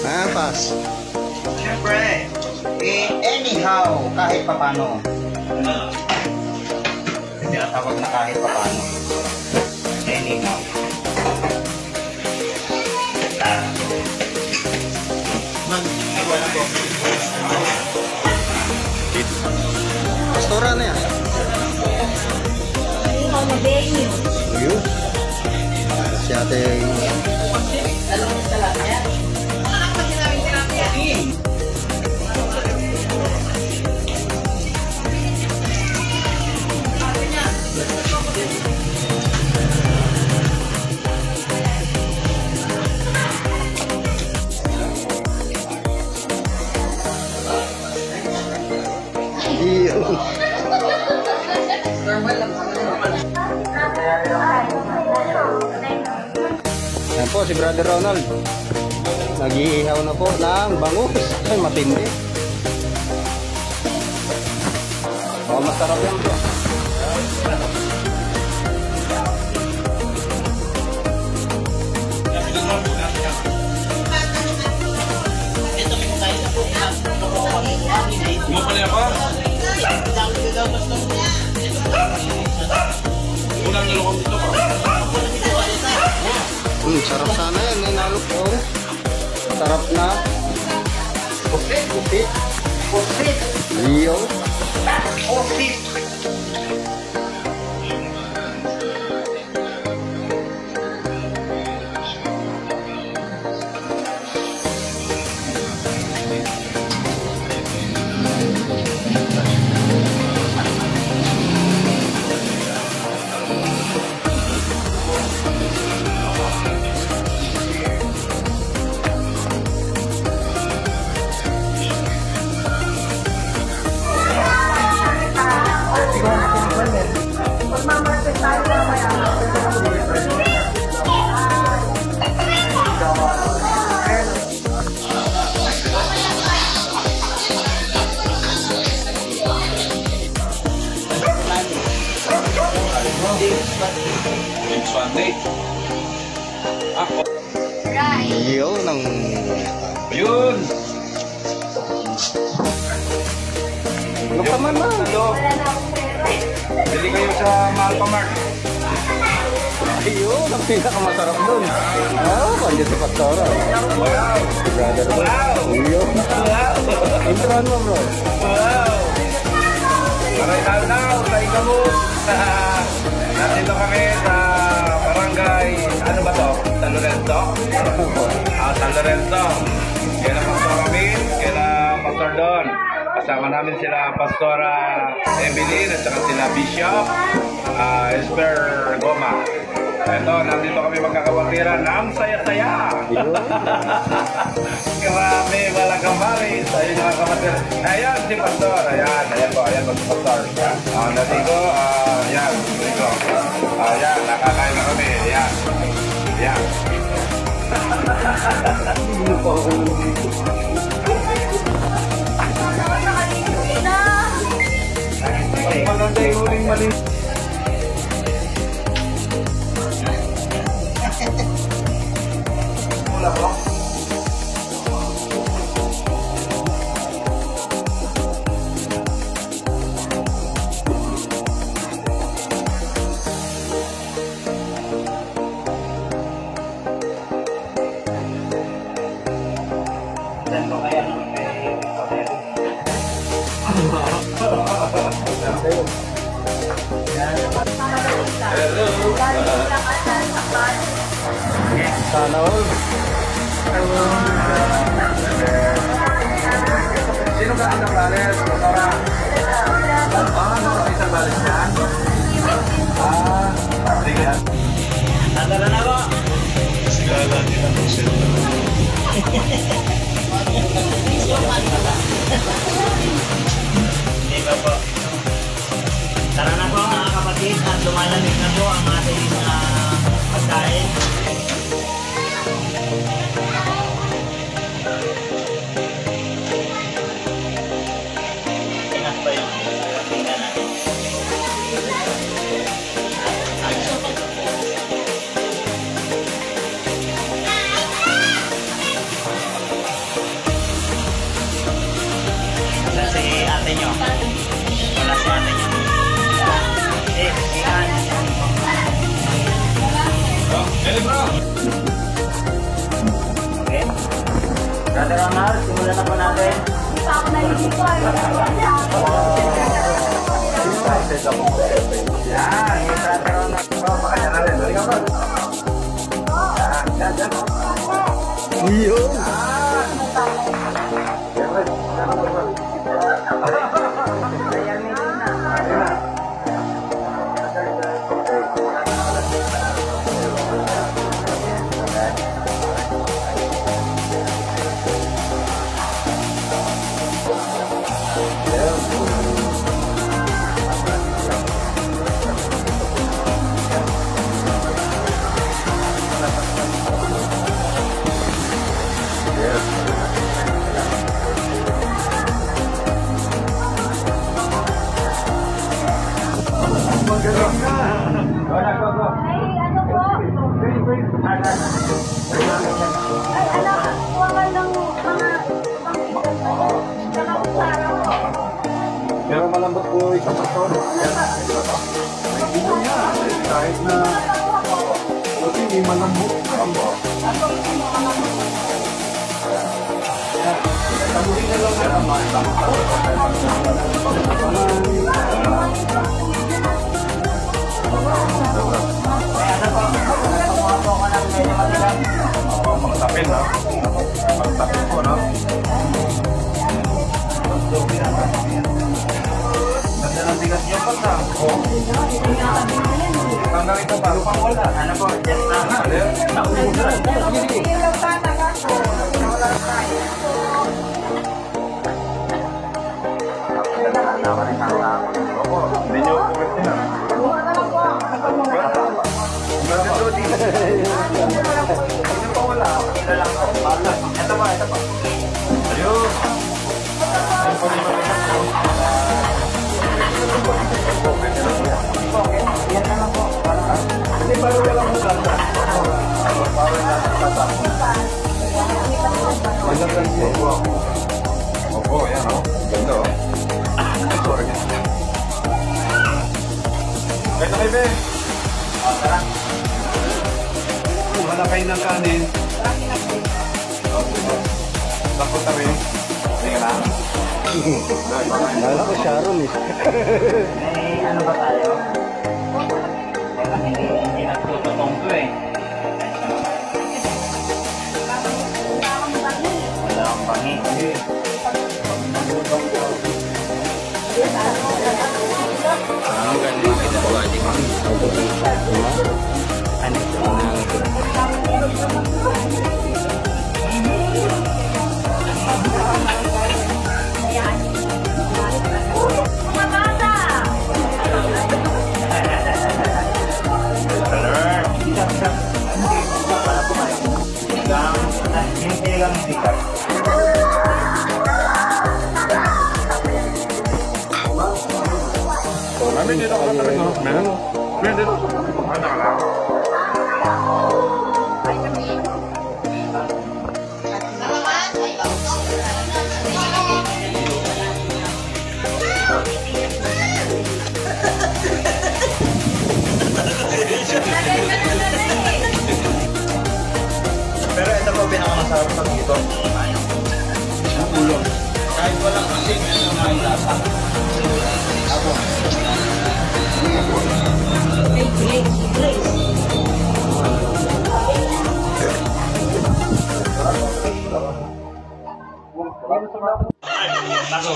Pass. Siyempre, anyhow, kahit papano. Hindi natawag na kahit papano. Anyhow. Mag-iwan ako. Pastora na yan. Ikaw na baby. Ayun. Si ate. Yan po si Brother Ronald. Nag-iihaw na po ng bangus. Ay, matindi. Oh, masarap yan po. Gumapali ako? Unang nilokong dito ka. Sarap sana yan. Ninalok po. Sarap na. Kupit. Kupit. Kupit. Iyo. Kupit. Next Sunday. Ako. Iyo ng... Yun! Nakaman na. Bili kayo sa Malpamart. Iyo, ang pinakamasarap dun. Oh, pandi si Pastora. Wow! Si Brother Ronald. Wow! Iyo. Wow! Introhan mo, bro. Wow! Maray now sa Ikamut. Nandito kami sa barangay, ano ba to? San Lorenzo? San Lorenzo. Kaya Pastor Amin, kaya Pastor Don. Kasama namin sila Pastora Evelyn at saka sila Bishop Esper Goma. Ito, nandito kami magkakawatiran ng saya-saya. Grabe, walang kamaris. Ayun yung mga kawatiran. Ayan si Pastor. Ayan po si Pastor. Nandito, ayan, dito. Ayan, nakakain na kami. Ayan. Ayan. Maganda yung huling mali. Wala ba? Sana all. Sino ka ang nabales? Para sa isang bales yan? Sige. Tandala na ba? Sigala din ako sila. Hindi ba po? Tara na po mga kapatid at lumalamig na po ang ating pagkain. Enough ba yung tingnan natin? ate nyo. Wala si ate nyo. Iyan. Hey, bro! Okay. Brother Omar, simulan na po natin. Isa ako nalilito. Yan, yung brother Omar. Pakanya na rin. Balik ka, bro. Yan. Yun. Ay, ano po? Ay, anak, kuha ka ng mga Pero malambot po yung isang person. Kahit na kasi hindi malambot. Tabuhin na lang na naman. Magtapin, no? Magtapin po, no? Ganda ng tigas niyo pa sa. Tanggal ito pa. Lupang wala. Ano po, just na. Opo, hindi niyo pwede na. Hindi pa wala. Ito pa. Ayun. Yan na lang po. Hindi pa rin walang maganda. Parang nasa tatapon. Maganda siya. Opo, yan o. Ganda o. Sorry. Kaya na kayo, Ben. Tara. Wala kayo ng kanin. Takot kami. Sige na. Lala ko Sharon eh. May ano ba tayo? Hindi nagtututong to eh. Wala akong bangi. Ang ganda kita po ating Kami dito ka na rin, no? Men? Men, dito. Ano ka lang? Pero ito po pinakamasarap pag ito. Ang ulo. Kahit walang asin, ito na yung lasa. Ako. Bago,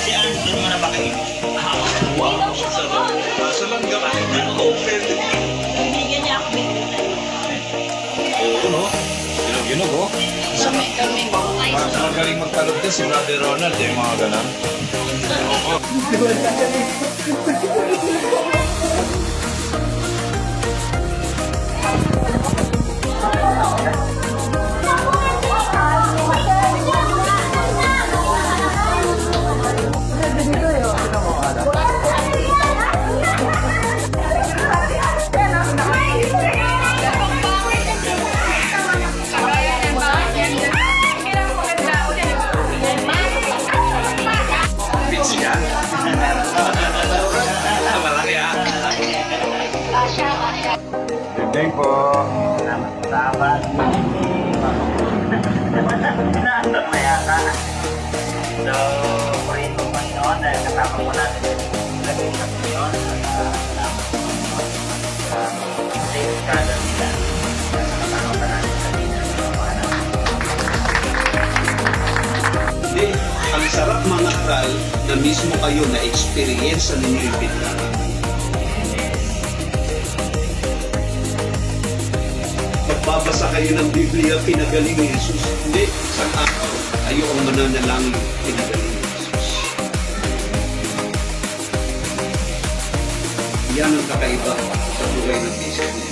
si Ann, doon mo na ba kayo? Ilaw siya ka po. Kaso lang gawin na open. Bibigyan niya ako bigyan. Oo, no? Ginog, oh. Kami. Mas magaling magtalog din si Brother Ronald, yung mga ganun. Baka po natin ilagay sa ngayon. Safe color nila. Kasama pa natin sa dinner. Hindi, ang sarap mangaral na mismo kayo na experience ninyo yung bintana. Magbabasa kayo ng Biblia, pinagaling ni Jesus. Hindi, isang araw, kayo ang mananalangin, pinagaling ni Jesus. Yan ang kakaiba sa buhay ng Bisaya.